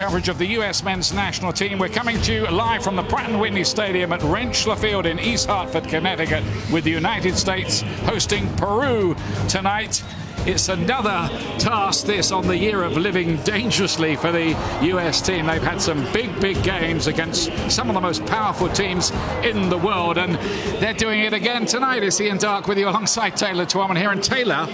Coverage of the US men's national team. We're coming to you live from the Pratt & Whitney Stadium at Rentschler Field in East Hartford, Connecticut, with the United States hosting Peru tonight. It's another task, this, on the year of living dangerously for the US team. They've had some big games against some of the most powerful teams in the world, and they're doing it again tonight. It's Ian Darke with you alongside Taylor Twellman here. And Taylor,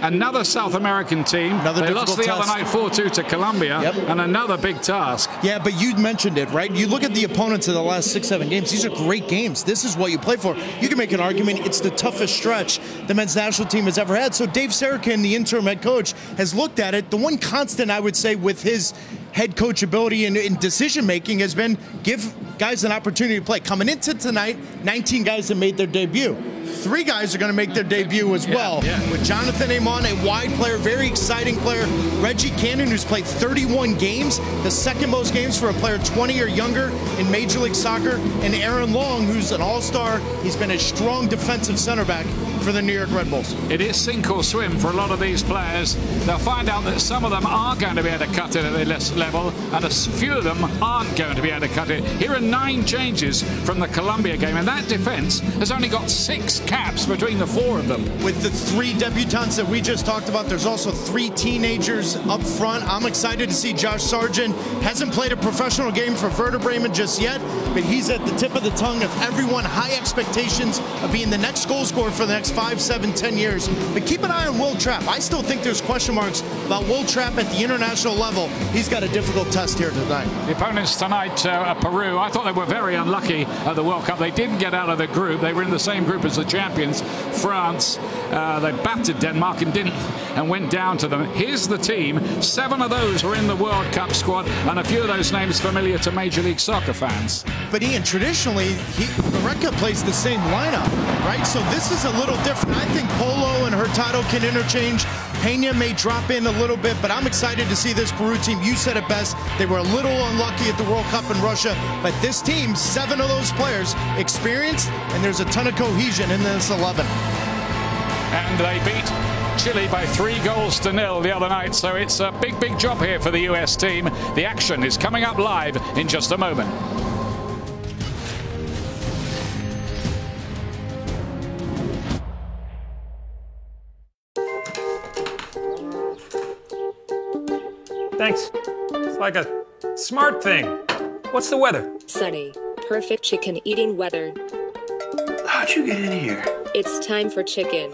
another South American team. They lost the other night 4-2 to Colombia, and another big task. Yeah, but you mentioned it, right? You look at the opponents of the last 6-7 games. These are great games. This is what you play for. You can make an argument it's the toughest stretch the men's national team has ever had. So Dave Sarakin, the interim head coach, has looked at it. The one constant, I would say, with his head coach ability and decision-making has been give guys an opportunity to play. Coming into tonight, 19 guys have made their debut. 3 guys are going to make their debut as well. With Jonathan Amon, a wide player, very exciting player. Reggie Cannon, who's played 31 games, the second most games for a player 20 or younger in Major League Soccer. And Aaron Long, who's an all-star. He's been a strong defensive center back for the New York Red Bulls. It is sink or swim for a lot of these players. They'll find out that some of them are going to be able to cut it at this level, and a few of them aren't going to be able to cut it. Here are 9 changes from the Colombia game, and that defense has only got 6 caps between the 4 of them. With the 3 debutants that we just talked about, there's also 3 teenagers up front. I'm excited to see Josh Sargent. Hasn't played a professional game for Werder Bremen just yet, but he's at the tip of the tongue of everyone. High expectations of being the next goal scorer for the next 5, 7, 10 years. But keep an eye on Will Trapp. I still think there's question marks about Will Trapp at the international level. He's got a difficult test here tonight. The opponents tonight are Peru. I thought they were very unlucky at the World Cup. They didn't get out of the group. They were in the same group as the champions, France. They battered Denmark and went down to them. Here's the team. 7 of those were in the World Cup squad, and a few of those names familiar to Major League Soccer fans. But Ian, traditionally, Gareca plays the same lineup, right? So this is a little different. I think Polo and Hurtado can interchange. Pena may drop in a little bit, but I'm excited to see this Peru team. You said it best. They were a little unlucky at the World Cup in Russia, but this team, 7 of those players, experienced, and there's a ton of cohesion in this 11. And they beat Chile by 3-0 the other night, so it's a big job here for the US team. The action is coming up live in just a moment. Thanks. It's like a smart thing. What's the weather? Sunny. Perfect chicken eating weather. How'd you get in here? It's time for chicken.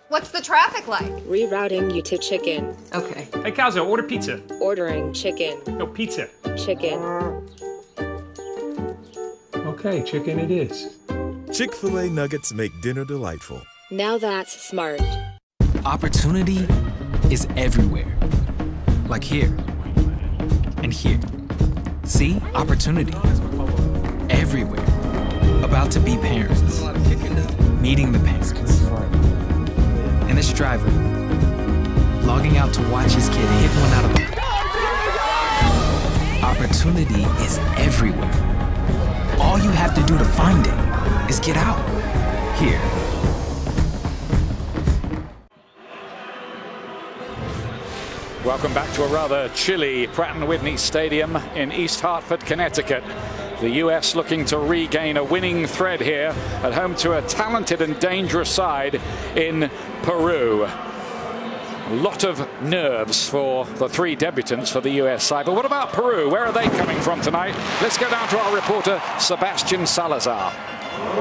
What's the traffic like? Rerouting you to chicken. Okay. Hey, Calzo, order pizza. Ordering chicken. No, pizza. Chicken. Okay, chicken it is. Chick-fil-A nuggets make dinner delightful. Now that's smart. Opportunity is everywhere. Like here. And here. See? Opportunity. Everywhere. About to be parents. Meeting the parents. And this driver. Logging out to watch his kid hit one out of the... Opportunity is everywhere. All you have to do to find it is get out. Here. Welcome back to a rather chilly Pratt & Whitney Stadium in East Hartford, Connecticut. The US looking to regain a winning thread here at home to a talented and dangerous side in Peru. A lot of nerves for the 3 debutants for the US side. But what about Peru? Where are they coming from tonight? Let's go down to our reporter, Sebastian Salazar.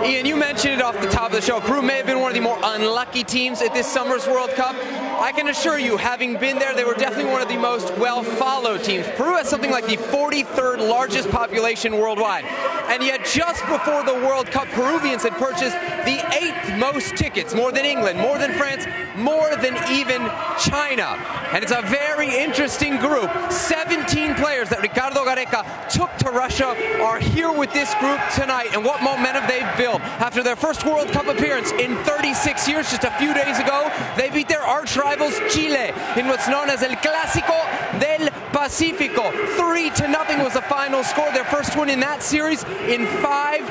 Ian, you mentioned it off the top of the show. Peru may have been one of the more unlucky teams at this summer's World Cup. I can assure you, having been there, they were definitely one of the most well-followed teams. Peru has something like the 43rd largest population worldwide. And yet, just before the World Cup, Peruvians had purchased the 8th most tickets, more than England, more than France, more than even China. And it's a very interesting group. 17 players that Ricardo Gareca took to Russia are here with this group tonight. And what momentum they've built. After their first World Cup appearance in 36 years, just a few days ago, they beat their arch rivals Chile in what's known as El Clásico del Pacifico. 3-0 was the final score. Their first win in that series in 5.5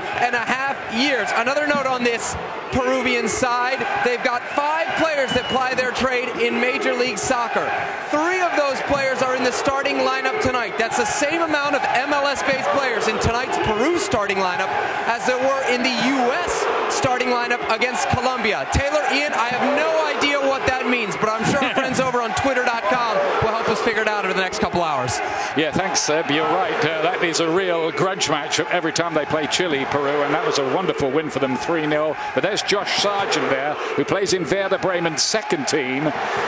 years. Another note on this Peruvian side, they've got 5 players that ply their trade in Major League Soccer. 3 of those players are in the starting lineup tonight. That's the same amount of MLS-based players in tonight's Peru starting lineup as there were in the U.S. starting lineup against Colombia. Taylor, Ian, I have no idea what that means, but I'm sure our friends over on Twitter.com will help us figure it out over the next couple hours. Yeah, thanks, Seb. You're right. That is a real grudge match every time they play Chile, Peru, and that was a wonderful win for them, 3-0. But there's Josh Sargent there, who plays in Werder Bremen's second team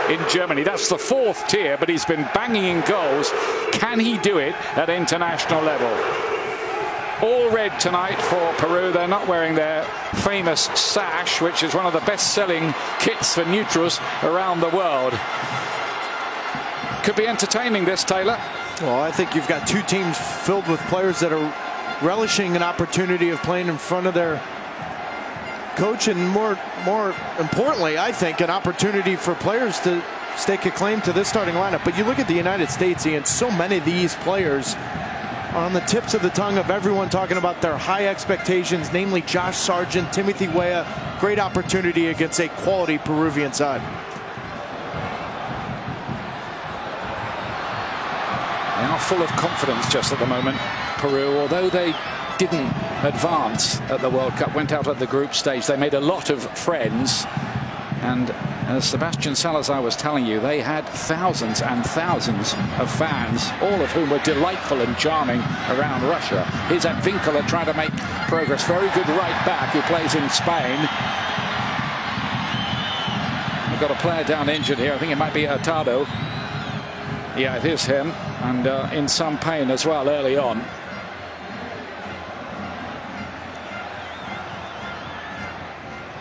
in Germany. That's the 4th tier, but he's been banging in goals. Can he do it at international level? All red tonight for Peru. They're not wearing their famous sash, which is one of the best-selling kits for neutrals around the world. Could be entertaining, this, Taylor. Well, I think you've got 2 teams filled with players that are relishing an opportunity of playing in front of their coach, and more importantly, I think, an opportunity for players to stake a claim to this starting lineup. But you look at the United States, Ian, so many of these players are on the tips of the tongue of everyone talking about their high expectations, namely Josh Sargent, Timothy Weah. Great opportunity against a quality Peruvian side. They are full of confidence just at the moment, Peru, although they didn't advance at the World Cup, went out at the group stage. They made a lot of friends, and as Sebastian Salazar was telling you, they had thousands and thousands of fans, all of whom were delightful and charming around Russia. Here's Advincula trying to make progress. Very good right back who plays in Spain. We've got a player down injured here. I think it might be Hurtado. Yeah, it is him, and in some pain as well early on.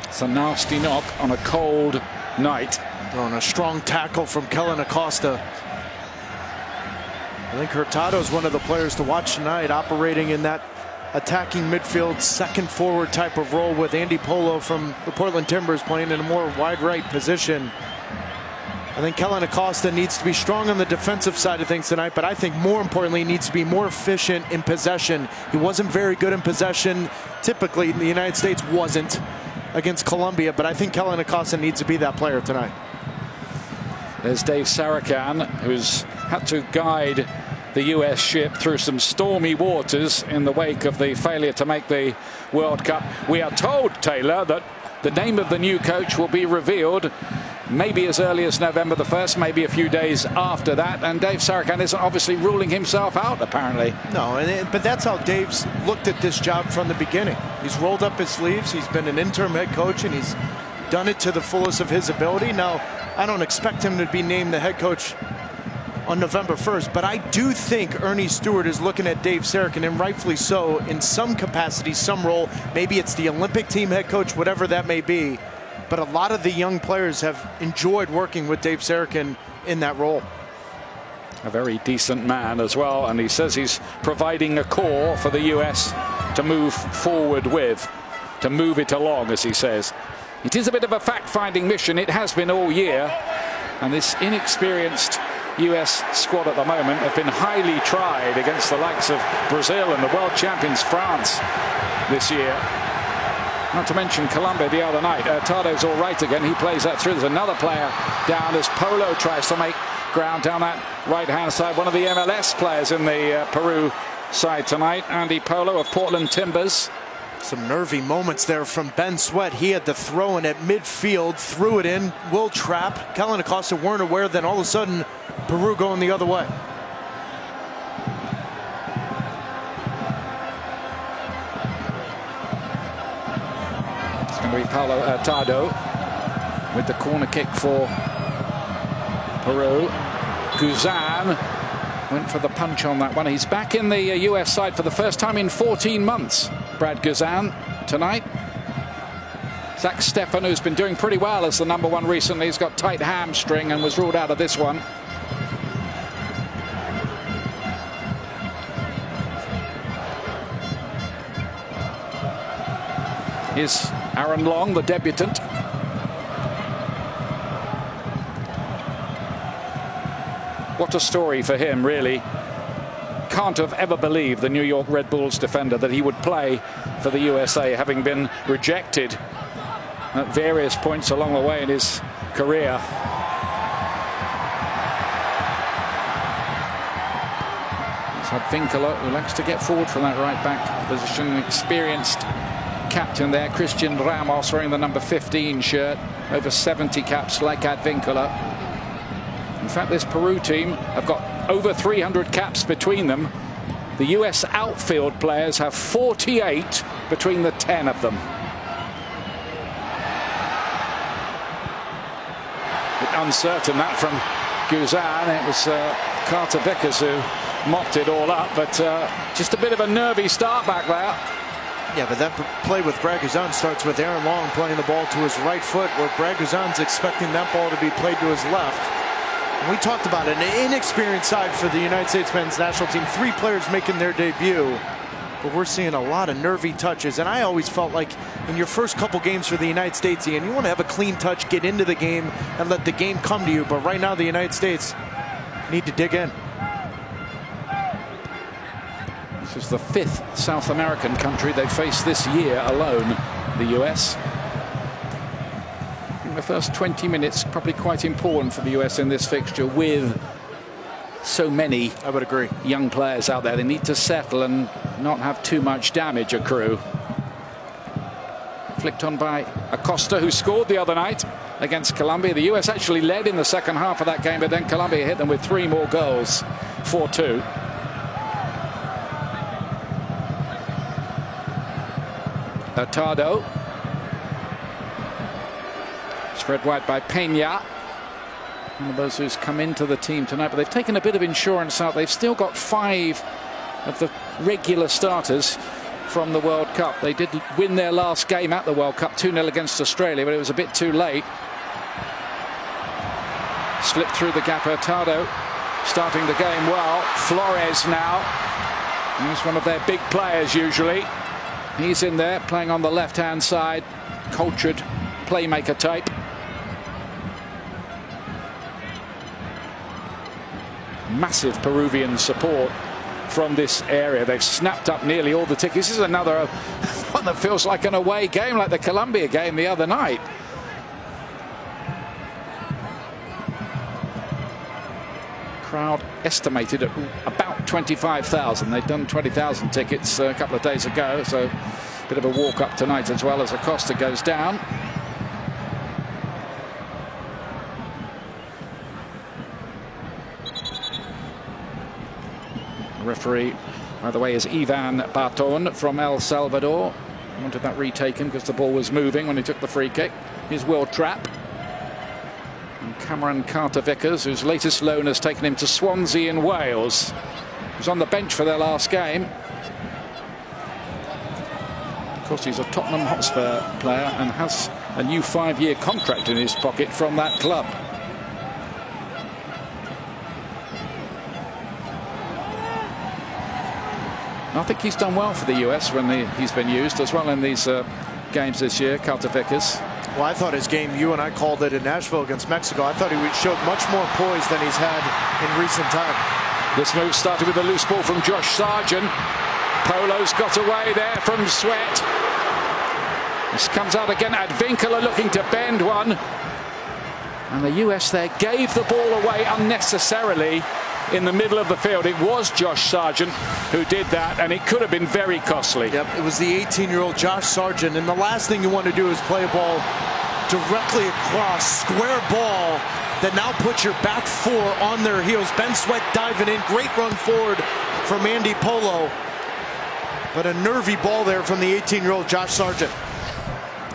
It's a nasty knock on a cold night. On a strong tackle from Kellen Acosta. I think Hurtado is one of the players to watch tonight, operating in that attacking midfield, second forward type of role, with Andy Polo from the Portland Timbers playing in a more wide right position. I think Kellen Acosta needs to be strong on the defensive side of things tonight, but I think more importantly, he needs to be more efficient in possession. He wasn't very good in possession. Typically, the United States wasn't against Colombia, but I think Kellen Acosta needs to be that player tonight. There's Dave Sarakan, who's had to guide the US ship through some stormy waters in the wake of the failure to make the World Cup. We are told, Taylor, that the name of the new coach will be revealed maybe as early as November the 1st, maybe a few days after that. And Dave Sarakan isn't obviously ruling himself out, apparently. No, but that's how Dave's looked at this job from the beginning. He's rolled up his sleeves. He's been an interim head coach, and he's done it to the fullest of his ability. Now, I don't expect him to be named the head coach on November 1st, but I do think Ernie Stewart is looking at Dave Sarakan, and rightfully so, in some capacity, some role. Maybe it's the Olympic team head coach, whatever that may be. But a lot of the young players have enjoyed working with Dave Sarakan in that role. A very decent man as well, and he says he's providing a core for the US to move forward with, to move it along, as he says. It is a bit of a fact-finding mission. It has been all year, and this inexperienced US squad at the moment have been highly tried against the likes of Brazil and the world champions France this year. Not to mention Colombia the other night. Hurtado's all right again. He plays that through. There's another player down as Polo tries to make ground down that right-hand side. One of the MLS players in the Peru side tonight, Andy Polo of Portland Timbers. Some nervy moments there from Ben Sweat. He had the throw in at midfield, threw it in. Will trap. Kellen Acosta weren't aware, then all of a sudden Peru going the other way. Going to be Paulo Hurtado with the corner kick for Peru. Guzan went for the punch on that one. He's back in the US side for the first time in 14 months. Brad Guzan tonight. Zach Stefan, who's been doing pretty well as the #1 recently, he's got tight hamstring and was ruled out of this one. Here's Aaron Long, the debutant. What a story for him, really. Can't have ever believed, the New York Red Bulls defender, that he would play for the USA, having been rejected at various points along the way in his career. Advincula, who likes to get forward from that right back position. Experienced captain there, Christian Ramos, wearing the number 15 shirt. Over 70 caps like Advincula. In fact, this Peru team have got over 300 caps between them. The US outfield players have 48 between the 10 of them. A bit uncertain that from Guzan. It was Carter Vickers who mopped it all up, but just a bit of a nervy start back there. Yeah, but that play with Brad Guzan starts with Aaron Long playing the ball to his right foot, where Brad Guzan's expecting that ball to be played to his left. And we talked about it, an inexperienced side for the United States men's national team. 3 players making their debut, but we're seeing a lot of nervy touches. And I always felt like in your first couple games for the United States, Ian, you want to have a clean touch, get into the game, and let the game come to you. But right now, the United States need to dig in. This is the 5th South American country they faced this year alone, the US. In the first 20 minutes, probably quite important for the US in this fixture, with so many, I would agree, young players out there. They need to settle and not have too much damage accrue. Flicked on by Acosta, who scored the other night against Colombia. The US actually led in the second half of that game, but then Colombia hit them with 3 more goals, 4-2. Hurtado. Spread wide by Peña. One of those who's come into the team tonight, but they've taken a bit of insurance out. They've still got 5 of the regular starters from the World Cup. They did win their last game at the World Cup, 2-0 against Australia, but it was a bit too late. Slipped through the gap. Hurtado starting the game well. Flores now. He's one of their big players usually. He's in there playing on the left-hand side. Cultured playmaker type. Massive Peruvian support from this area. They've snapped up nearly all the tickets. This is another one that feels like an away game, like the Colombia game the other night. Crowd estimated at about 25,000. They'd done 20,000 tickets a couple of days ago, so a bit of a walk up tonight as well as Acosta goes down. The referee, by the way, is Ivan Barton from El Salvador. Wanted that retaken because the ball was moving when he took the free kick. Here's Will Trapp. And Cameron Carter-Vickers, whose latest loan has taken him to Swansea in Wales. He was on the bench for their last game. Of course, he's a Tottenham Hotspur player and has a new 5-year contract in his pocket from that club. I think he's done well for the US when he's been used as well in these games this year, Carter-Vickers. Well, I thought his game, you and I called it in Nashville against Mexico. I thought he showed much more poise than he's had in recent time. This move started with a loose ball from Josh Sargent. Polo's got away there from Sweat. This comes out again. Advincula looking to bend one. And the US there gave the ball away unnecessarily in the middle of the field. It was Josh Sargent who did that, and it could have been very costly. Yep, it was the 18-year-old Josh Sargent, and the last thing you want to do is play a ball directly across, square ball that now puts your back 4 on their heels. Ben Sweat diving in, great run forward from Andy Polo, but a nervy ball there from the 18-year-old Josh Sargent,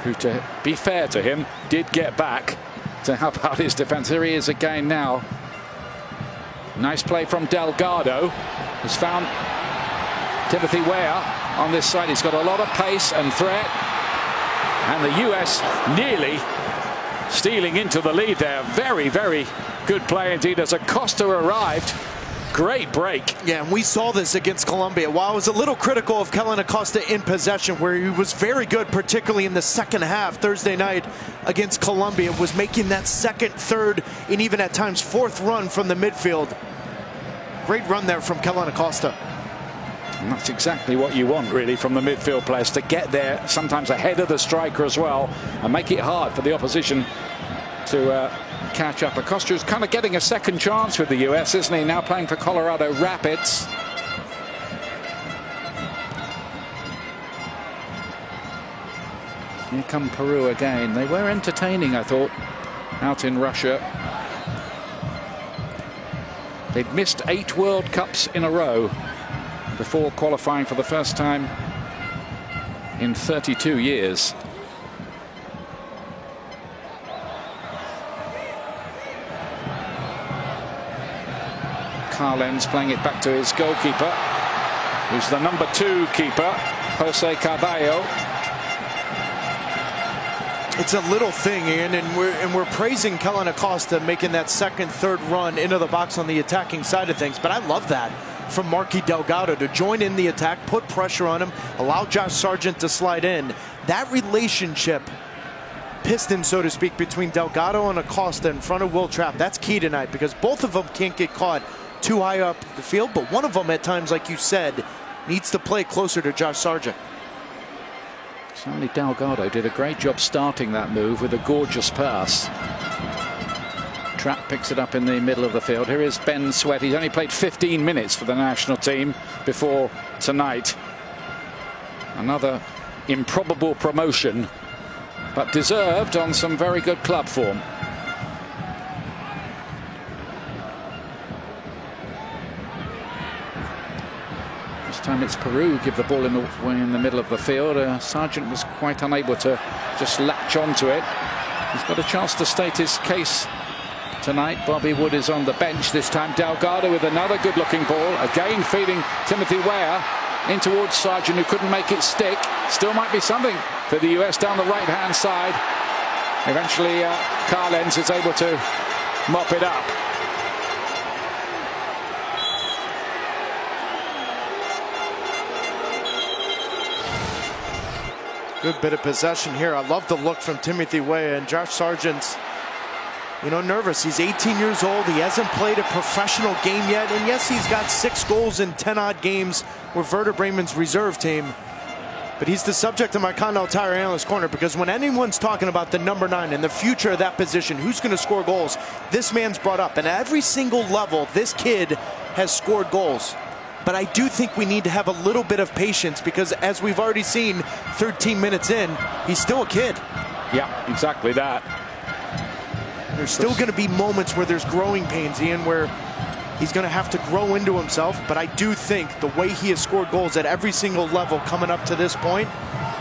who, to be fair to him, did get back to help out his defense. Here he is again now. Nice play from Delgado. Has found Timothy Weah on this side. He's got a lot of pace and threat. And the US nearly stealing into the lead there. Very, very good play indeed as Acosta arrived. Great break. Yeah, and we saw this against Colombia. While I was a little critical of Kellen Acosta in possession, where he was very good, particularly in the second half Thursday night against Colombia, was making that second, third, and even at times fourth run from the midfield. Great run there from Kellyn Acosta. And that's exactly what you want, really, from the midfield players, to get there sometimes ahead of the striker as well and make it hard for the opposition to catch up. Acosta is kind of getting a second chance with the US, isn't he? Now playing for Colorado Rapids. Here come Peru again. They were entertaining, I thought, out in Russia. They'd missed 8 World Cups in a row before qualifying for the first time in 32 years. Carlen's playing it back to his goalkeeper, who's the number 2 keeper, Jose Carvalho. It's a little thing, Ian, and we're praising Kellyn Acosta making that second, third run into the box on the attacking side of things. But I love that from Marky Delgado to join in the attack, put pressure on him, allow Josh Sargent to slide in. That relationship, piston, so to speak, between Delgado and Acosta in front of Will Trapp, that's key tonight, because both of them can't get caught too high up the field, but one of them at times, like you said, needs to play closer to Josh Sargent. Certainly Delgado did a great job starting that move with a gorgeous pass. Trapp picks it up in the middle of the field. Here is Ben Sweat. He's only played 15 minutes for the national team before tonight. Another improbable promotion, but deserved on some very good club form. Time it's Peru give the ball in the middle of the field. Sargent was quite unable to just latch onto it. He's got a chance to state his case tonight. Bobby Wood is on the bench this time. Delgado with another good-looking ball, again feeding Timothy Weah in towards Sargent, who couldn't make it stick. Still might be something for the US down the right-hand side. Eventually Carlens is able to mop it up. Good bit of possession here. I love the look from Timothy Weah, and Josh Sargent's, nervous. He's 18 years old. He hasn't played a professional game yet. And yes, he's got 6 goals in 10-odd games with Werder Bremen's reserve team. But he's the subject of my Condell Tire Analyst Corner, because when anyone's talking about the number 9 and the future of that position, who's going to score goals, this man's brought up. And at every single level, this kid has scored goals. But I do think we need to have a little bit of patience, because as we've already seen 13 minutes in, he's still a kid. Yeah, exactly that. There's still going to be moments where there's growing pains, Ian, where he's going to have to grow into himself. But I do think the way he has scored goals at every single level coming up to this point,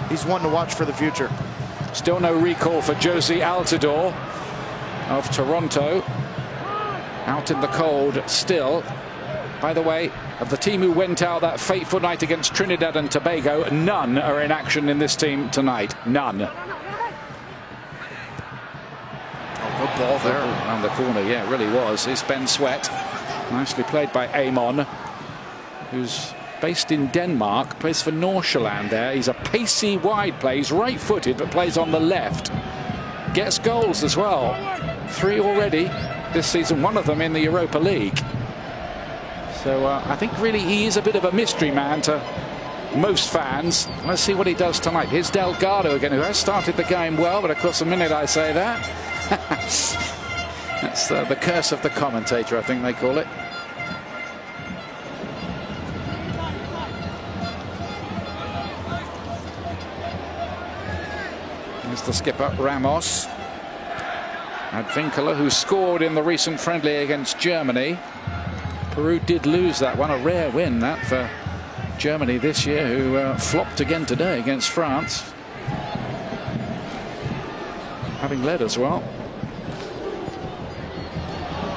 he's one to watch for the future. Still no recall for Josie Altidore of Toronto. Out in the cold still. By the way, of the team who went out that fateful night against Trinidad and Tobago, none are in action in this team tonight. None. Oh, good ball there. Around the corner, yeah, it really was. It's Ben Sweat. Nicely played by Amon, who's based in Denmark, plays for Nordsjælland there. He's a pacey wide play. He's right-footed, but plays on the left. Gets goals as well. 3 already this season, one of them in the Europa League. So I think really he is a bit of a mystery man to most fans. Let's see what he does tonight. Here's Delgado again, who has started the game well, but of course the minute I say that, that's the curse of the commentator, I think they call it. Here's the skipper, Ramos. Advincula, who scored in the recent friendly against Germany. Peru did lose that one, a rare win that for Germany this year, who flopped again today against France, having led as well.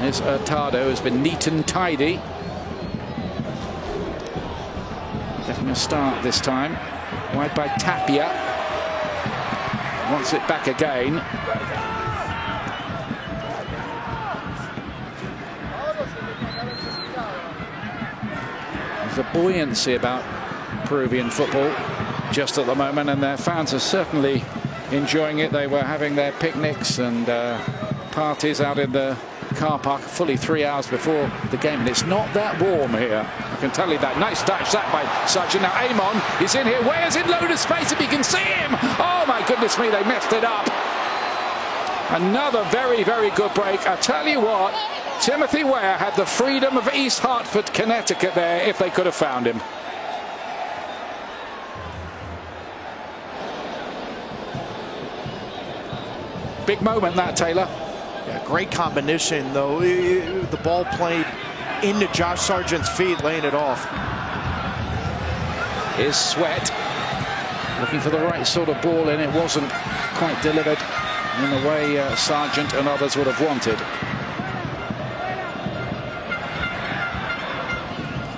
Here's Hurtado, who's been neat and tidy, getting a start this time. Wide by Tapia, wants it back again. There's a buoyancy about Peruvian football just at the moment, and their fans are certainly enjoying it. They were having their picnics and parties out in the car park fully 3 hours before the game, and it's not that warm here. I can tell you that. Nice touch that by Sargent. Now Amon is in here. Where's in load of space if he can see him? Oh my goodness me, they messed it up. Another very, very good break. I tell you what, Timothy Ware had the freedom of East Hartford, Connecticut there if they could have found him. Big moment that, Taylor. Yeah, great combination, though. The ball played into Josh Sargent's feet, laying it off. Here's Sweat looking for the right sort of ball, and it wasn't quite delivered in the way Sargent and others would have wanted.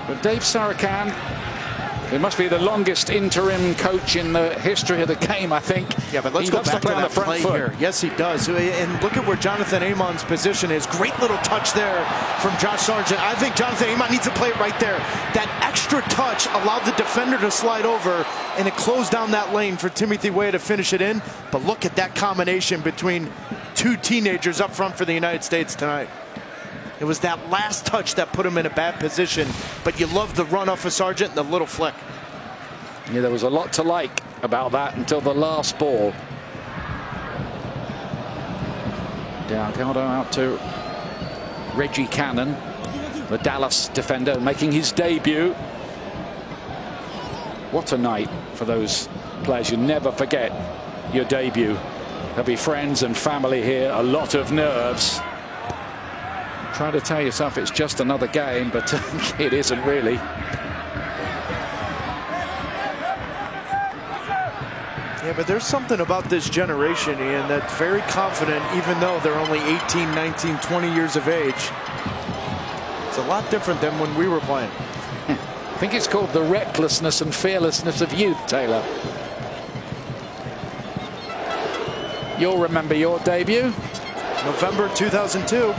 But Dave Sarakan, it must be the longest interim coach in the history of the game, I think. Yeah, but let's go back to that play here. Yes, he does. And look at where Jonathan Amon's position is. Great little touch there from Josh Sargent. I think Jonathan Amon needs to play it right there. That extra touch allowed the defender to slide over, and it closed down that lane for Timothy Ware to finish it in. But look at that combination between two teenagers up front for the United States tonight. It was that last touch that put him in a bad position, but you love the run off of Sargent and the little flick. Yeah, there was a lot to like about that until the last ball. Delgado out to Reggie Cannon, the Dallas defender, making his debut. What a night for those players. You never forget your debut. There'll be friends and family here, a lot of nerves. Try to tell yourself it's just another game, but it isn't really. Yeah, but there's something about this generation, Ian, that's very confident, even though they're only 18, 19, 20 years of age. It's a lot different than when we were playing. I think it's called the recklessness and fearlessness of youth, Taylor. You'll remember your debut. November 2002.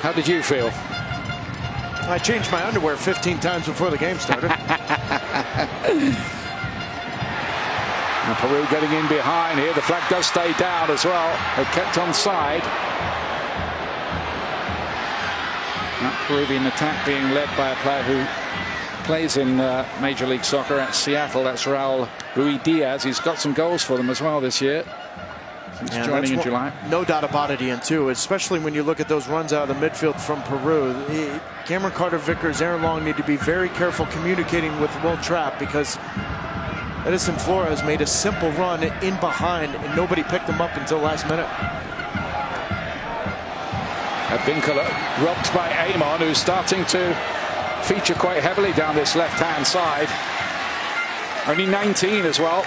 How did you feel? I changed my underwear 15 times before the game started. Now Peru getting in behind here. The flag does stay down as well. They kept on side. That Peruvian attack being led by a player who plays in Major League Soccer at Seattle. That's Raul Ruiz-Diaz. He's got some goals for them as well this year. Since joining in July. No doubt about it, Ian, too, especially when you look at those runs out of the midfield from Peru. Cameron Carter-Vickers, Aaron Long need to be very careful communicating with Will Trapp, because Edison Flores made a simple run in behind and nobody picked him up until last minute. Advincula robbed by Amon, who's starting to feature quite heavily down this left-hand side. Only 19 as well.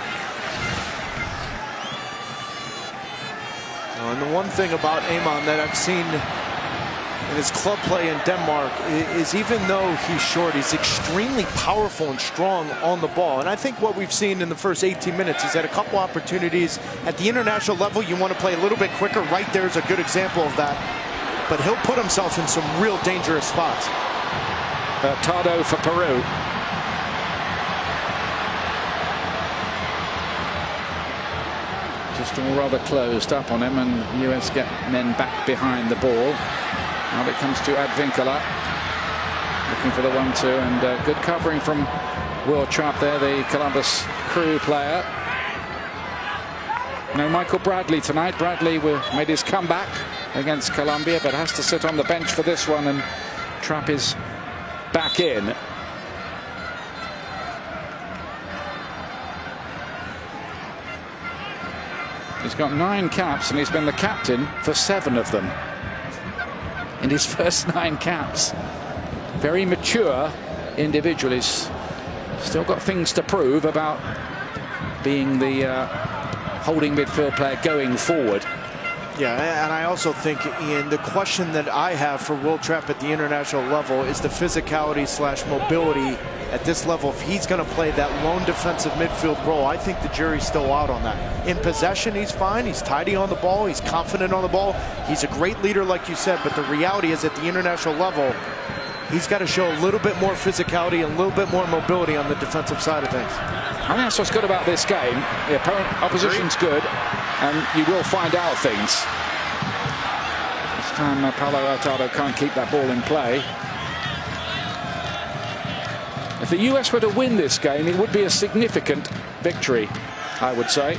And the one thing about Amon that I've seen in his club play in Denmark is even though he's short, he's extremely powerful and strong on the ball. And I think what we've seen in the first 18 minutes is that a couple opportunities at the international level, you want to play a little bit quicker. Right there is a good example of that. But he'll put himself in some real dangerous spots. Hurtado for Peru. Just all rather closed up on him, and US get men back behind the ball. Now it comes to Advincula, looking for the 1-2, and good covering from Will Trapp there, the Columbus Crew player. No Michael Bradley tonight. Bradley made his comeback against Colombia, but has to sit on the bench for this one, and Trapp is back in. He's got 9 caps, and he's been the captain for 7 of them in his first 9 caps. Very mature individual. He's still got things to prove about being the holding midfield player going forward. Yeah, and I also think, Ian, the question that I have for Will Trapp at the international level is the physicality / mobility at this level. If he's going to play that lone defensive midfield role, I think the jury's still out on that. In possession, he's fine. He's tidy on the ball. He's confident on the ball. He's a great leader, like you said, but the reality is at the international level, he's got to show a little bit more physicality and a little bit more mobility on the defensive side of things. I think that's what's good about this game. The opposition's good. and you will find out things. This time, Paulo Hurtado can't keep that ball in play. If the US were to win this game, it would be a significant victory, I would say.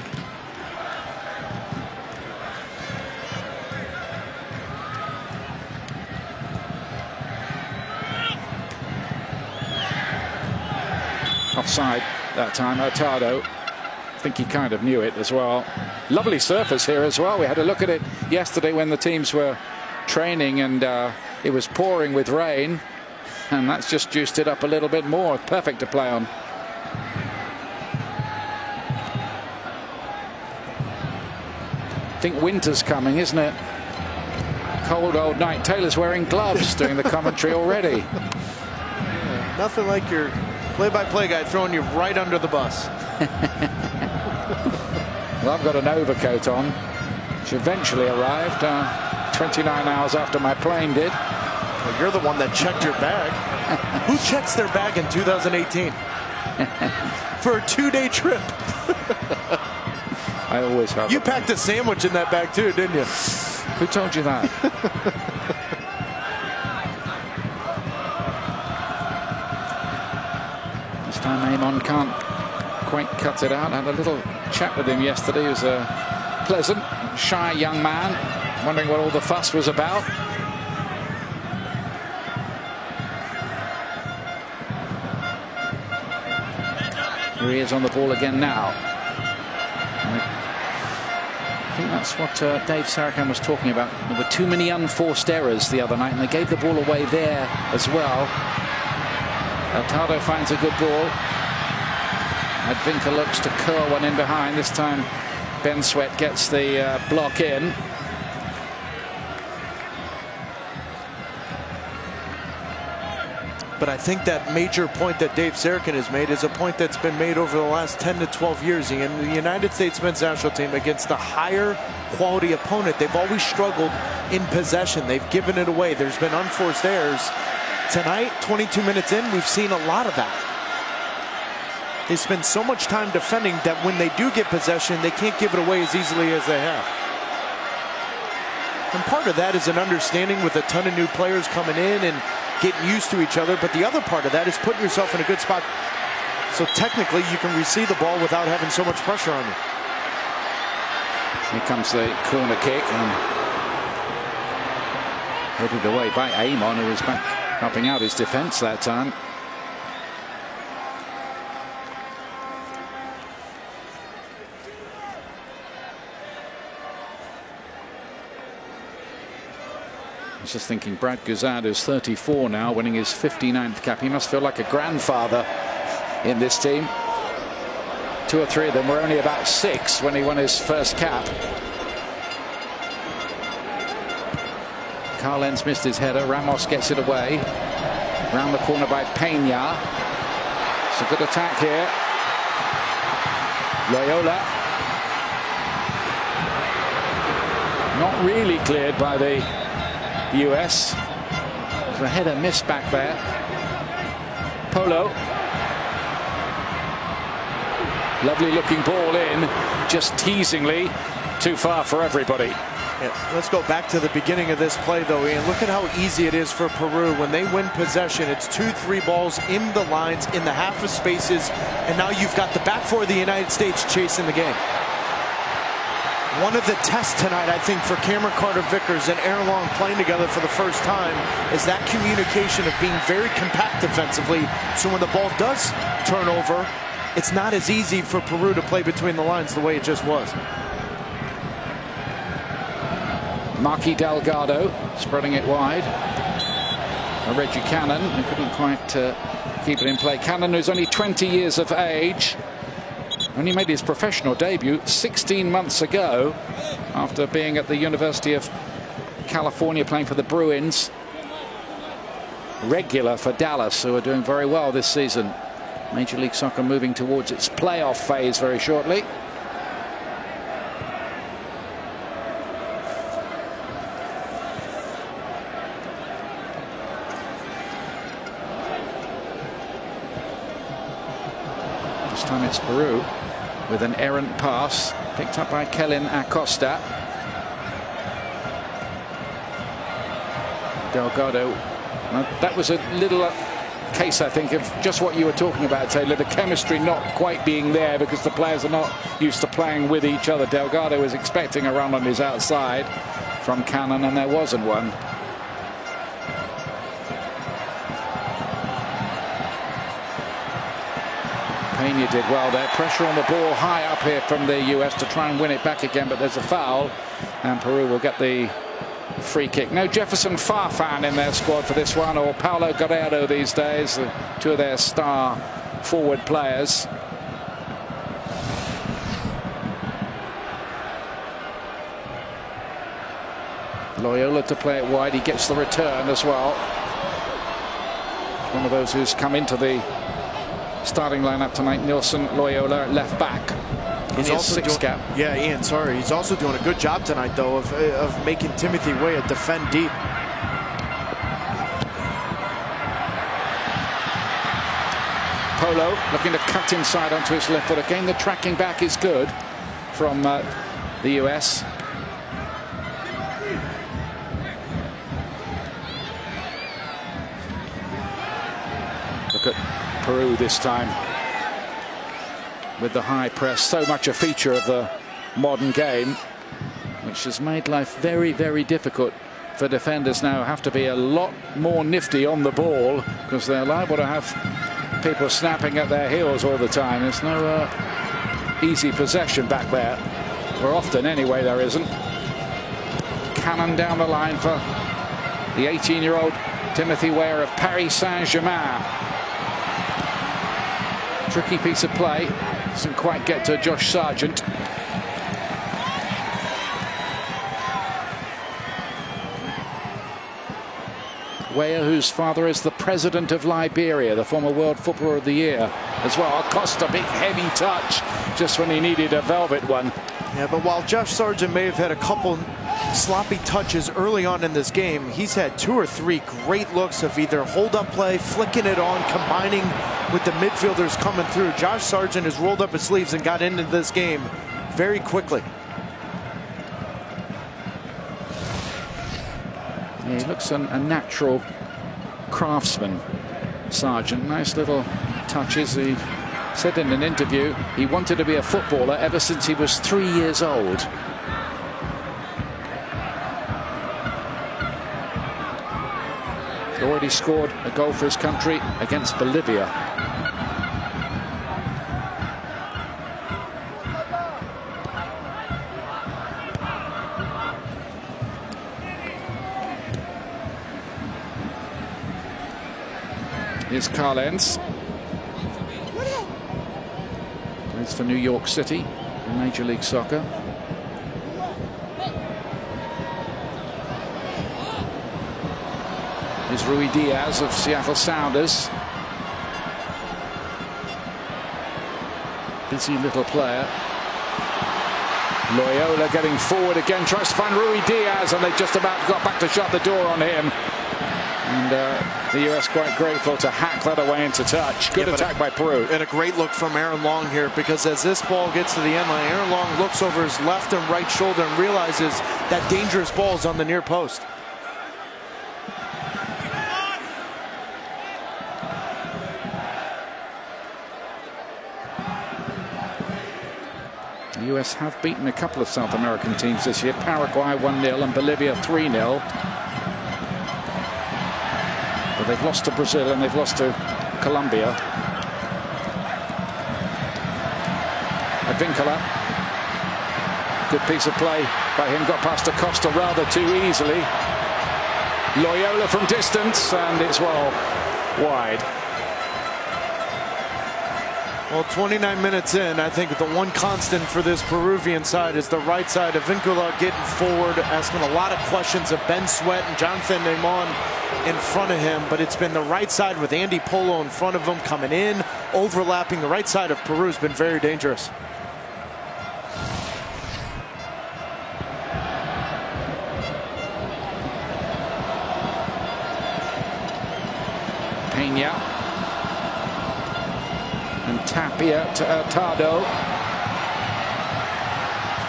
Offside that time. Hurtado, I think he kind of knew it as well. Lovely surface here as well. We had a look at it yesterday when the teams were training, and it was pouring with rain, and that's just juiced it up a little bit more. Perfect to play on. I think winter's coming, isn't it? Cold old night. Taylor's wearing gloves doing the commentary already. Yeah, nothing like your play-by-play guy throwing you right under the bus. Well, I've got an overcoat on, which eventually arrived 29 hours after my plane did. Well, you're the one that checked your bag. Who checks their bag in 2018? For a 2-day trip. I always have. You packed a sandwich in that bag too, didn't you? Who told you that? This time Amon can't quite cut it out. I had a little chat with him yesterday. He was a pleasant, shy young man, wondering what all the fuss was about. Here he is on the ball again now. I think that's what Dave Sarachan was talking about. There were too many unforced errors the other night, and they gave the ball away there as well. Hurtado finds a good ball. Advinka looks to curl one in behind. This time Ben Sweat gets the block in. But I think that major point that Dave Sarachan has made is a point that's been made over the last 10 to 12 years. And the United States men's national team, against the higher quality opponent, they've always struggled in possession. They've given it away. There's been unforced errors. Tonight, 22 minutes in, we've seen a lot of that. They spend so much time defending that when they do get possession, they can't give it away as easily as they have. And part of that is an understanding with a ton of new players coming in and getting used to each other. But the other part of that is putting yourself in a good spot so technically you can receive the ball without having so much pressure on you. Here comes the corner kick, and headed away by Amon, who was back helping out his defense that time. I was just thinking, Brad Guzad is 34 now, winning his 59th cap. He must feel like a grandfather in this team. 2 or 3 of them were only about 6 when he won his first cap. Carlen's missed his header. Ramos gets it away. Round the corner by Peña. It's a good attack here. Loyola. Not really cleared by the US. There's a header miss back there. Polo. Lovely looking ball in, just teasingly too far for everybody. Yeah, let's go back to the beginning of this play though, Ian. Look at how easy it is for Peru. When they win possession, it's 2-3 balls in the lines, in the half of spaces, and now you've got the back four of the United States chasing the game. One of the tests tonight, I think, for Cameron Carter-Vickers and Aaron Long playing together for the first time is that communication of being very compact defensively. So when the ball does turn over, it's not as easy for Peru to play between the lines the way it just was. Marquis Delgado spreading it wide. Reggie Cannon, who couldn't quite keep it in play. Cannon, who's only 20 years of age, only made his professional debut 16 months ago after being at the University of California playing for the Bruins. Regular for Dallas, who are doing very well this season. Major League Soccer moving towards its playoff phase very shortly. This time it's Peru. with an errant pass picked up by Kellen Acosta. Delgado. That was a little case, I think, of just what you were talking about, Taylor. The chemistry not quite being there because the players are not used to playing with each other. Delgado was expecting a run on his outside from Cannon, and there wasn't one. Pena did well there. Pressure on the ball high up here from the US to try and win it back again, but there's a foul, and Peru will get the free kick. No Jefferson Farfan in their squad for this one, or Paulo Guerrero these days, two of their star forward players. Loyola to play it wide. He gets the return as well. One of those who's come into the starting lineup tonight. Nilsson Loyola at left back. He's also doing, yeah, Ian, sorry. He's also doing a good job tonight, though, of making Timothy Weah defend deep. Polo looking to cut inside onto his left foot. Again, the tracking back is good from the US. Look at Peru this time with the high press, so much a feature of the modern game, which has made life very, very difficult for defenders now. Have to be a lot more nifty on the ball because they're liable to have people snapping at their heels all the time. There's no easy possession back there, or often anyway there isn't. Cannon down the line for the 18-year-old Timothy Weah of Paris Saint-Germain. Tricky piece of play. Doesn't quite get to Josh Sargent. Weah, whose father is the president of Liberia, the former World Footballer of the Year as well. Acosta, big heavy touch just when he needed a velvet one. Yeah, but while Josh Sargent may have had a couple sloppy touches early on in this game, he's had 2 or 3 great looks of either hold-up play, flicking it on, combining with the midfielders coming through. Josh Sargent has rolled up his sleeves and got into this game very quickly. Yeah, he looks a natural craftsman, Sargent. Nice little touches. He said in an interview he wanted to be a footballer ever since he was 3 years old. He's already scored a goal for his country against Bolivia. Here's Carlens. Plays for New York City in Major League Soccer. Here's Rui Diaz of Seattle Sounders. Busy little player. Loyola getting forward again, tries to find Rui Diaz, and they just about got back to shut the door on him. And the US quite grateful to hack that away into touch. Good attack by Peru. And a great look from Aaron Long here, because as this ball gets to the end line, Aaron Long looks over his left and right shoulder and realizes that dangerous ball is on the near post. The US have beaten a couple of South American teams this year. Paraguay 1-0 and Bolivia 3-0. But they've lost to Brazil and they've lost to Colombia. Advincula. Good piece of play by him. Got past Acosta rather too easily. Loyola from distance, and it's well wide. Well, 29 minutes in, I think the one constant for this Peruvian side is the right side of Advincula getting forward, asking a lot of questions of Ben Sweat and Jonathan Neymon in front of him, but it's been the right side with Andy Polo in front of him coming in, overlapping. The right side of Peru has been very dangerous. Pena and Tapia to Hurtado.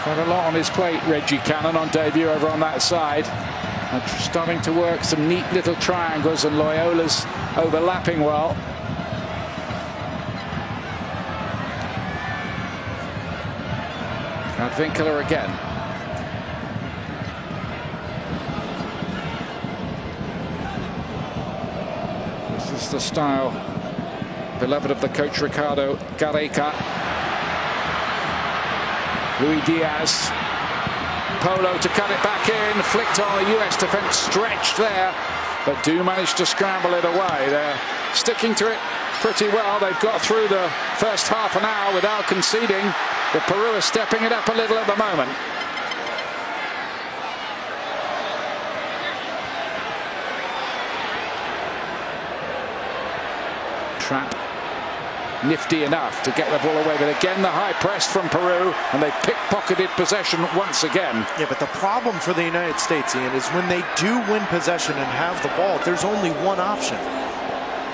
Quite a lot on his plate, Reggie Cannon, on debut over on that side. And starting to work some neat little triangles, and Loyola's overlapping well. Advincula again. This is the style beloved of the coach Ricardo Gareca. Luis Diaz. Polo to cut it back in. Flicked on. The US defense stretched there, but do manage to scramble it away. They're sticking to it pretty well. They've got through the first half an hour without conceding. But Peru is stepping it up a little at the moment. Trap nifty enough to get the ball away, but again the high press from Peru, and they've pickpocketed possession once again. Yeah, but the problem for the United States, Ian, is when they do win possession and have the ball, there's only one option.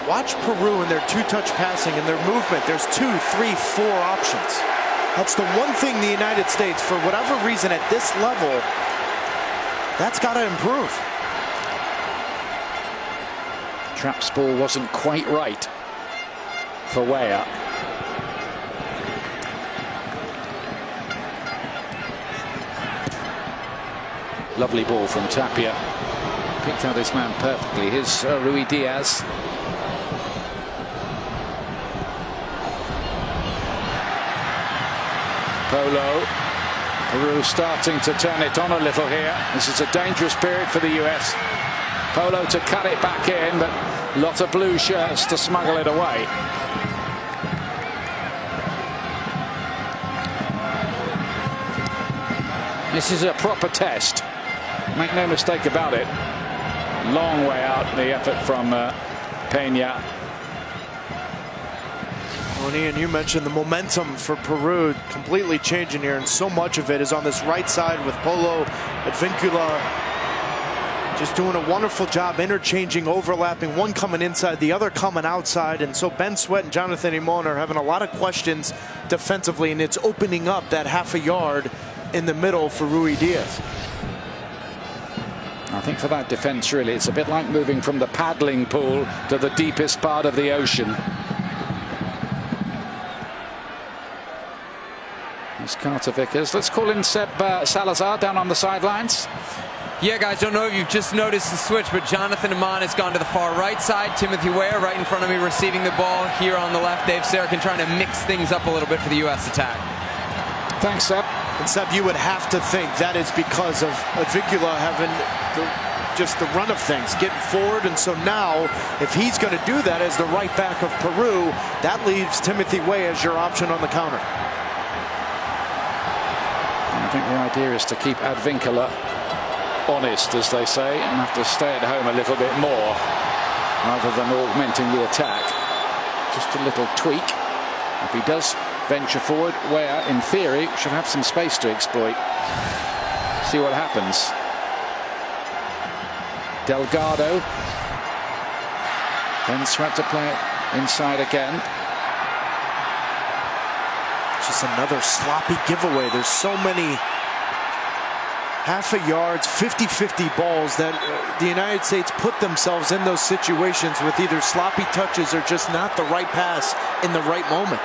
Watch Peru and their two-touch passing and their movement. There's 2, 3, 4 options. That's the one thing the United States, for whatever reason at this level, that's got to improve. Trapp's ball wasn't quite right for Weah. Lovely ball from Tapia. Picked out his man perfectly. Here's Luis Diaz. Polo. Peru starting to turn it on a little here. This is a dangerous period for the US. Polo to cut it back in, but a lot of blue shirts to smuggle it away. This is a proper test. Make no mistake about it. Long way out the effort from Peña. Well, Ian, you mentioned the momentum for Peru completely changing here, and so much of it is on this right side with Polo, Advincula, just doing a wonderful job interchanging, overlapping, one coming inside, the other coming outside. And so Ben Sweat and Jonathan Imon are having a lot of questions defensively, and it's opening up that half a yard in the middle for Luis Diaz. I think for that defense, really, it's a bit like moving from the paddling pool to the deepest part of the ocean. There's Carter Vickers. Let's call in Seb Salazar down on the sidelines. Yeah, guys, don't know if you've just noticed the switch, but Jonathan Imon has gone to the far right side. Timothy Weah right in front of me receiving the ball. Here on the left, Dave Sarakin trying to mix things up a little bit for the U.S. attack. Thanks, Seb. And Seb, you would have to think that is because of Advincula having just the run of things, getting forward. And so now, if he's going to do that as the right back of Peru, that leaves Timothy Weah as your option on the counter. I think the idea is to keep Advincula honest, as they say, and have to stay at home a little bit more rather than augmenting the attack. Just a little tweak. If he does venture forward, Weah, in theory, should have some space to exploit. See what happens. Delgado. Ben Sweat to play it inside again. Just another sloppy giveaway. There's so many half a yards, 50-50 balls that the United States put themselves in those situations with either sloppy touches or just not the right pass in the right moment.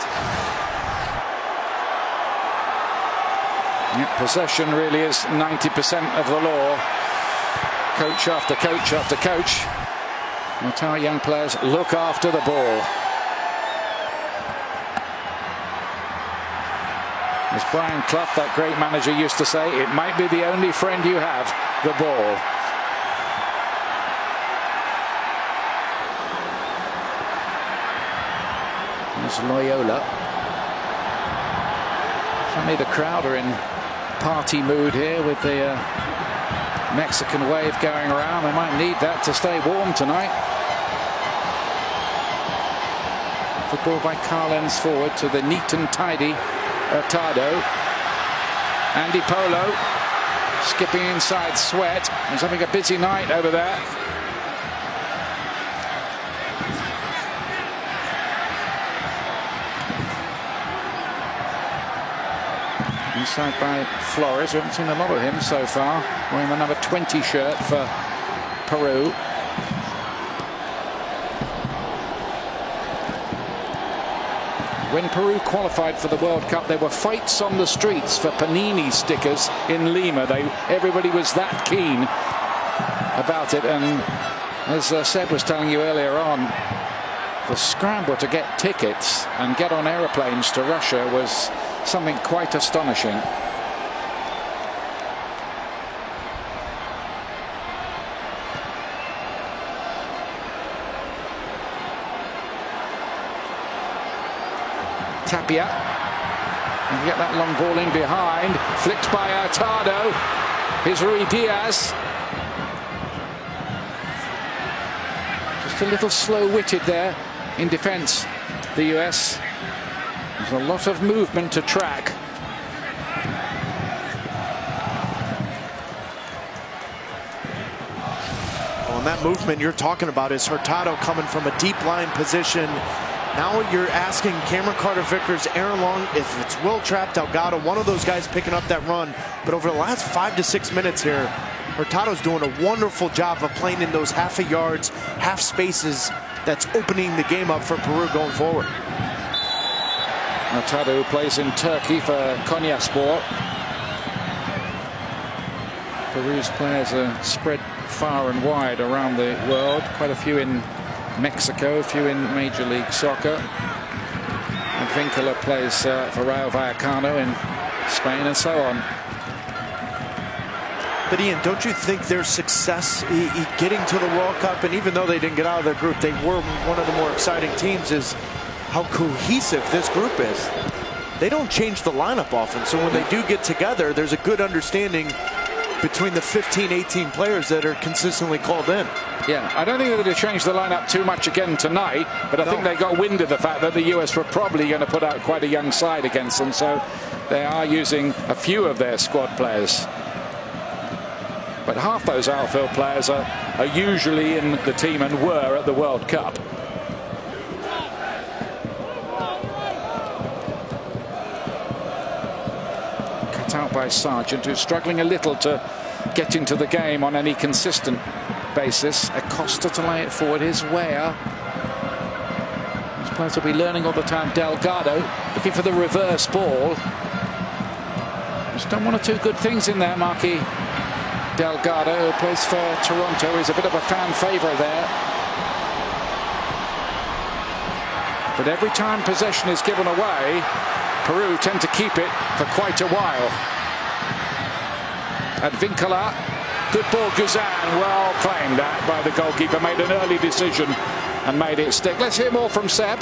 Yeah, possession really is 90% of the law. Coach after coach after coach. That's how young players look after the ball. As Brian Clough, that great manager, used to say, it might be the only friend you have, the ball. There's Loyola. Suddenly the crowd are in party mood here with the Mexican wave going around. They might need that to stay warm tonight. The ball by Carlens forward to the neat and tidy Hurtado. Andy Polo skipping inside Sweat. He's having a busy night over there. And side by Flores. We haven't seen a lot of him so far. Wearing the number 20 shirt for Peru. When Peru qualified for the World Cup, there were fights on the streets for Panini stickers in Lima. Everybody was that keen about it, and as Seb was telling you earlier on, the scramble to get tickets and get on aeroplanes to Russia was something quite astonishing. Tapia, and get that long ball in behind, flicked by Hurtado. Here's Rui Diaz. Just a little slow-witted there in defence, the US. There's a lot of movement to track. Well, and that movement you're talking about is Hurtado coming from a deep line position. Now you're asking Cameron Carter-Vickers, Aaron Long, if it's Will Trapp, Delgado, one of those guys picking up that run. But over the last 5 to 6 minutes here, Hurtado's doing a wonderful job of playing in those half a yards, half spaces that's opening the game up for Peru going forward. Hurtado, who plays in Turkey for Konyaspor. Peru's players are spread far and wide around the world. Quite a few in Mexico, a few in Major League Soccer. And Vincula plays for Rayo Vallecano in Spain and so on. But Ian, don't you think their success getting to the World Cup, and even though they didn't get out of their group, they were one of the more exciting teams, is how cohesive this group is. They don't change the lineup often, so when they do get together, there's a good understanding between the 15, 18 players that are consistently called in. Yeah, I don't think they're going to change the lineup too much again tonight, but I think they got wind of the fact that the US were probably going to put out quite a young side against them, so they are using a few of their squad players. But half those outfield players are usually in the team and were at the World Cup. Cut out by Sargent, who's struggling a little to get into the game on any consistent basis. Acosta to lay it forward. Here's Weah. These players will be learning all the time. Delgado looking for the reverse ball. He's done one or two good things in there, Marquis. Delgado, who plays for Toronto, is a bit of a fan favourite there. But every time possession is given away, Peru tend to keep it for quite a while. At Vincula, good ball, Guzan, well claimed that by the goalkeeper, made an early decision and made it stick. Let's hear more from Seb.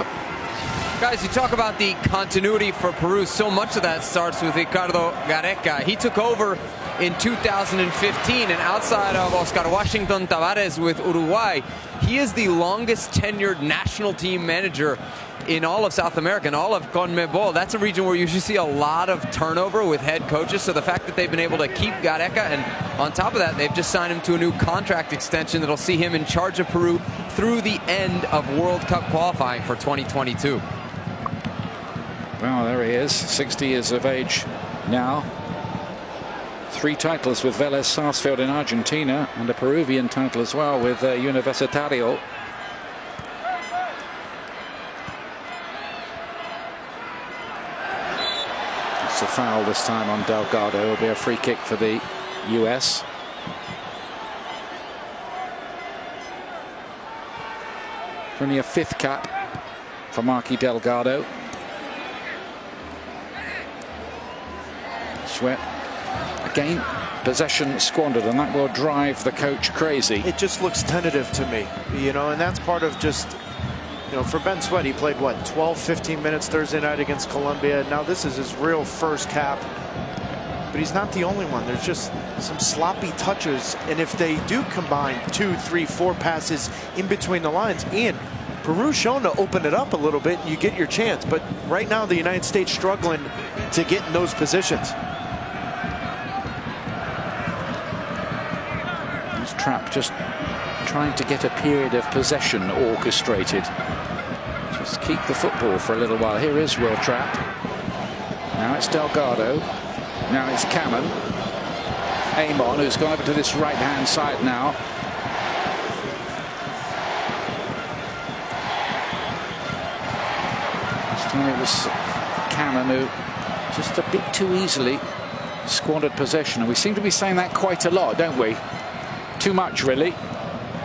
Guys, you talk about the continuity for Peru. So much of that starts with Ricardo Gareca. He took over in 2015, and outside of Oscar Washington Tavares with Uruguay, he is the longest tenured national team manager in all of South America and all of CONMEBOL. That's a region where you usually see a lot of turnover with head coaches, so the fact that they've been able to keep Gareca, and on top of that, they've just signed him to a new contract extension that'll see him in charge of Peru through the end of World Cup qualifying for 2022. Well, there he is, 60 years of age now. 3 titles with Vélez Sarsfield in Argentina, and a Peruvian title as well with Universitario. It's a foul this time on Delgado. It'll be a free kick for the US. Only a 5th cap for Marquis Delgado. Sweat. Again, possession squandered, and that will drive the coach crazy. It just looks tentative to me, you know, and that's part of just, you know, for Ben Sweat, he played, what, 12, 15 minutes Thursday night against Colombia. Now this is his real first cap, but he's not the only one. There's just some sloppy touches, and if they do combine 2, 3, 4 passes in between the lines, Ian, Peru's shown to open it up a little bit, you get your chance, but right now the United States struggling to get in those positions. Trapp just trying to get a period of possession orchestrated. Just keep the football for a little while. Here is Will Trapp. Now it's Delgado. Now it's Cannon. Amon, who's gone over to this right-hand side now. This time it was Cannon who just a bit too easily squandered possession. And we seem to be saying that quite a lot, don't we? Too much, really.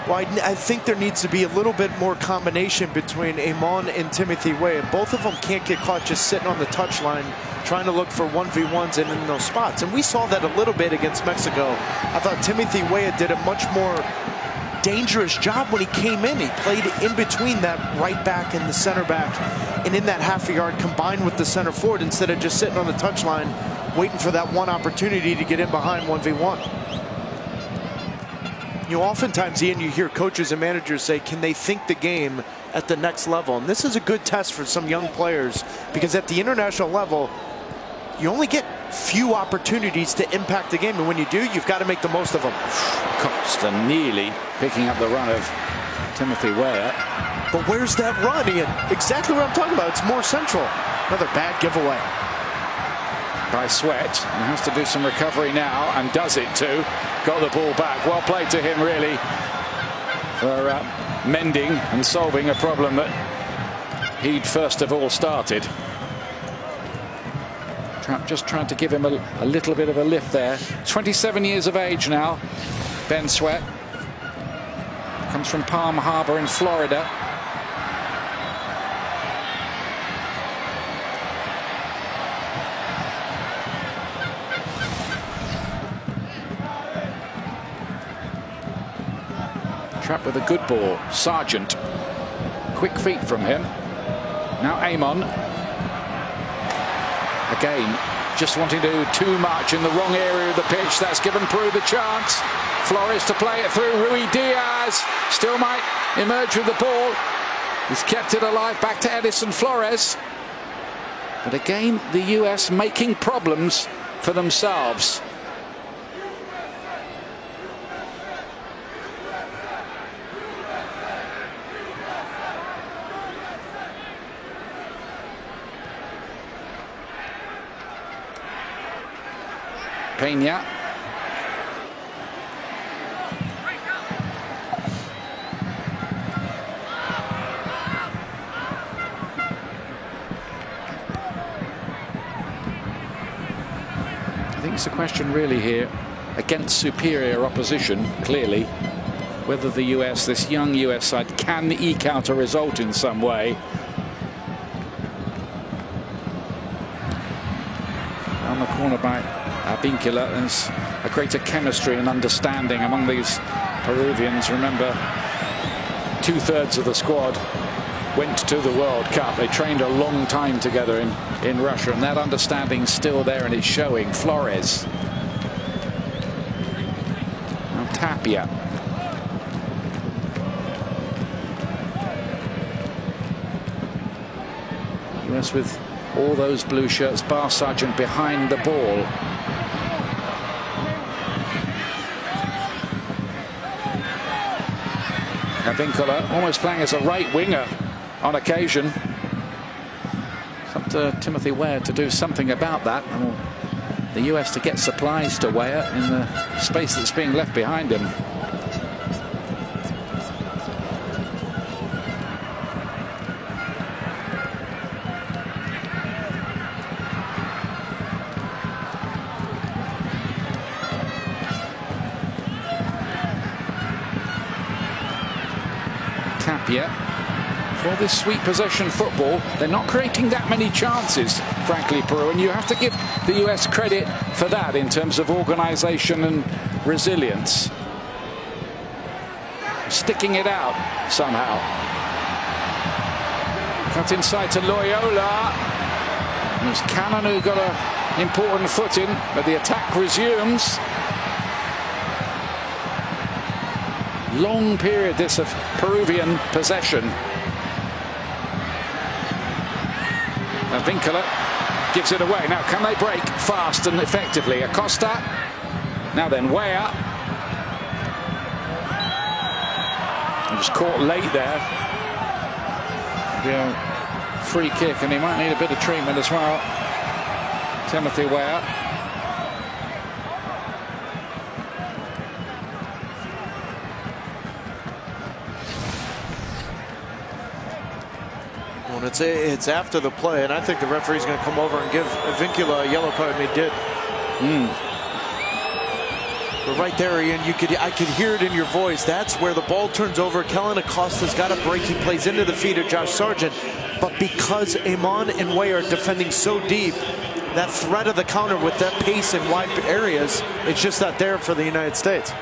Well, I think there needs to be a little bit more combination between Amon and Timothy Weah. Both of them can't get caught just sitting on the touchline trying to look for 1v1s and in those spots. And we saw that a little bit against Mexico. I thought Timothy Weah did a much more dangerous job when he came in. He played in between that right back and the center back and in that half a yard combined with the center forward instead of just sitting on the touchline waiting for that one opportunity to get in behind 1v1. You know, oftentimes, Ian, you hear coaches and managers say, can they think the game at the next level? And this is a good test for some young players because at the international level, you only get few opportunities to impact the game. And when you do, you've got to make the most of them. Costa nearly picking up the run of Timothy Weah. But where's that run, Ian? Exactly what I'm talking about. It's more central. Another bad giveaway. By Sweat, and has to do some recovery now, and does it too. Got the ball back. Well played to him, really, for mending and solving a problem that he'd first of all started. Just trying to give him a little bit of a lift there. 27 years of age now, Ben Sweat. Comes from Palm Harbor in Florida. Trapped with a good ball. Sargent. Quick feet from him. Now Amon. Again, just wanting to do too much in the wrong area of the pitch. That's given Peru the chance. Flores to play it through. Rui Diaz still might emerge with the ball. He's kept it alive. Back to Edison Flores. But again, the US making problems for themselves. Peña. I think it's a question really here against superior opposition, clearly, whether the US, this young US side, can eke out a result in some way. On the corner by Vincula, there's a greater chemistry and understanding among these Peruvians. Remember, 2/3 of the squad went to the World Cup. They trained a long time together in Russia, and that understanding's still there and it's showing. Flores. Now Tapia. US with all those blue shirts, bar Sargent behind the ball. Vincula almost playing as a right winger on occasion. It's up to Timothy Weah to do something about that. And the US to get supplies to Weah in the space that's being left behind him. Tapia. For this sweet possession football, they're not creating that many chances, frankly, Peru, and you have to give the US credit for that in terms of organisation and resilience. Sticking it out somehow. Cut inside to Loyola. There's Cannon who got an important foot in, but the attack resumes. Long period this of Peruvian possession. Now Vincula gives it away. Now can they break fast and effectively? Acosta. Now then Weah. He was caught late there. Free kick, and he might need a bit of treatment as well. Timothy Weah. zone. It's after the play, and I think the referee's going to come over and give Vincula a yellow card, and he did. But right there, Ian, I could hear it in your voice. That's where the ball turns over. Kellen Acosta's got a break. He plays into the feet of Josh Sargent. But because Amon and Way are defending so deep, that threat of the counter with that pace in wide areas, it's just not there for the United States.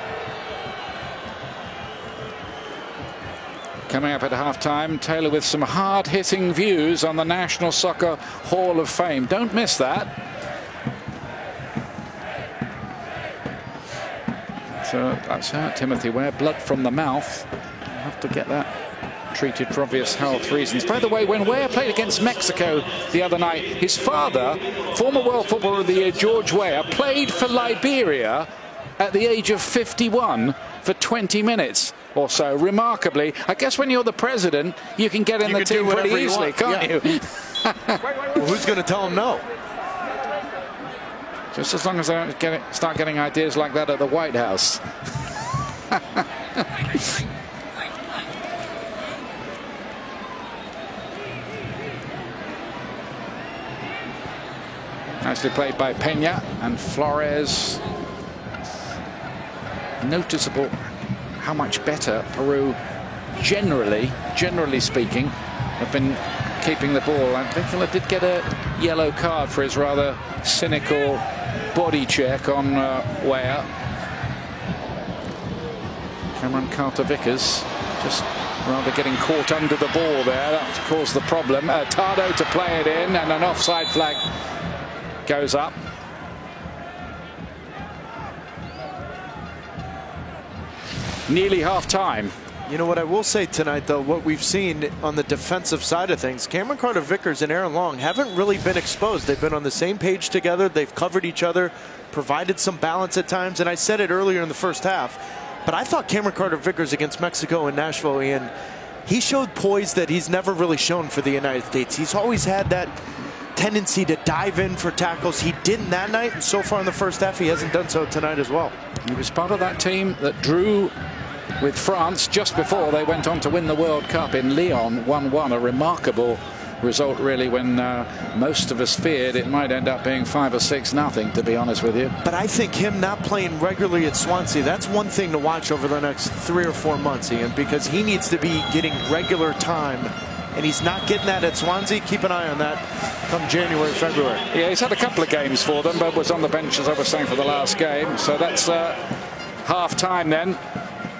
Coming up at halftime, Taylor with some hard-hitting views on the National Soccer Hall of Fame. Don't miss that. So that's hurt Timothy Ware. Blood from the mouth. We'll have to get that treated for obvious health reasons. By the way, when Ware played against Mexico the other night, his father, former World Footballer of the Year George Weah, played for Liberia at the age of 51 for 20 minutes or so. Remarkably, I guess when you're the president, you can get in the team pretty easily, can't you? Well, who's going to tell him no? Just as long as they don't start getting ideas like that at the White House. Nicely played by Peña and Flores. Noticeable how much better Peru, generally speaking, have been keeping the ball. And Vincula did get a yellow card for his rather cynical body check on Weah. Cameron Carter-Vickers just rather getting caught under the ball there. That caused the problem. Tardo to play it in, and an offside flag goes up. Nearly half time. You know what I will say tonight, though, what we've seen on the defensive side of things, Cameron Carter-Vickers and Aaron Long haven't really been exposed. They've been on the same page together. They've covered each other, provided some balance at times. And I said it earlier in the first half, but I thought Cameron Carter-Vickers against Mexico and Nashville, Ian, he showed poise that he's never really shown for the United States. He's always had that tendency to dive in for tackles. He didn't that night, and so far in the first half, he hasn't done so tonight as well. He was part of that team that drew with France just before they went on to win the World Cup in Lyon, 1-1. A remarkable result, really, when most of us feared it might end up being 5 or 6-0, to be honest with you. But I think him not playing regularly at Swansea, that's one thing to watch over the next 3 or 4 months, Ian, because he needs to be getting regular time, and he's not getting that at Swansea. Keep an eye on that come January, February. Yeah, he's had a couple of games for them, but was on the bench, as I was saying, for the last game. So that's half-time then.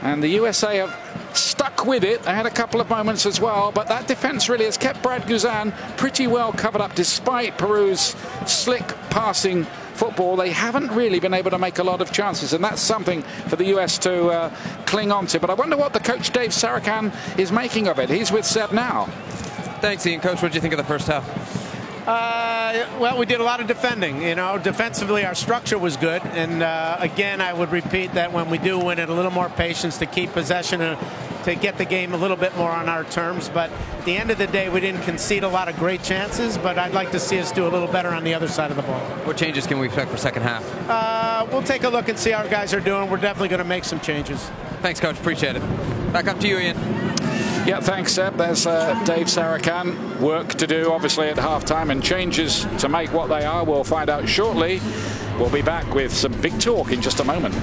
And the USA have stuck with it. They had a couple of moments as well, but that defense really has kept Brad Guzan pretty well covered up despite Peru's slick passing football. They haven't really been able to make a lot of chances, and that's something for the US to cling on to. But I wonder what the coach Dave Sarakan is making of it. He's with Seb now. Thanks, Ian. Coach, what did you think of the first half? Well, we did a lot of defending. You know, defensively, our structure was good. And again, I would repeat that when we do win it, a little more patience to keep possession and to get the game a little bit more on our terms. But at the end of the day, we didn't concede a lot of great chances, but I'd like to see us do a little better on the other side of the ball. What changes can we expect for second half? We'll take a look and see how our guys are doing. We're definitely going to make some changes. Thanks, Coach. Appreciate it. Back up to you, Ian. Yeah, thanks, Seb. There's Dave Sarakan. Work to do, obviously, at halftime, and changes to make what they are. We'll find out shortly. We'll be back with some big talk in just a moment.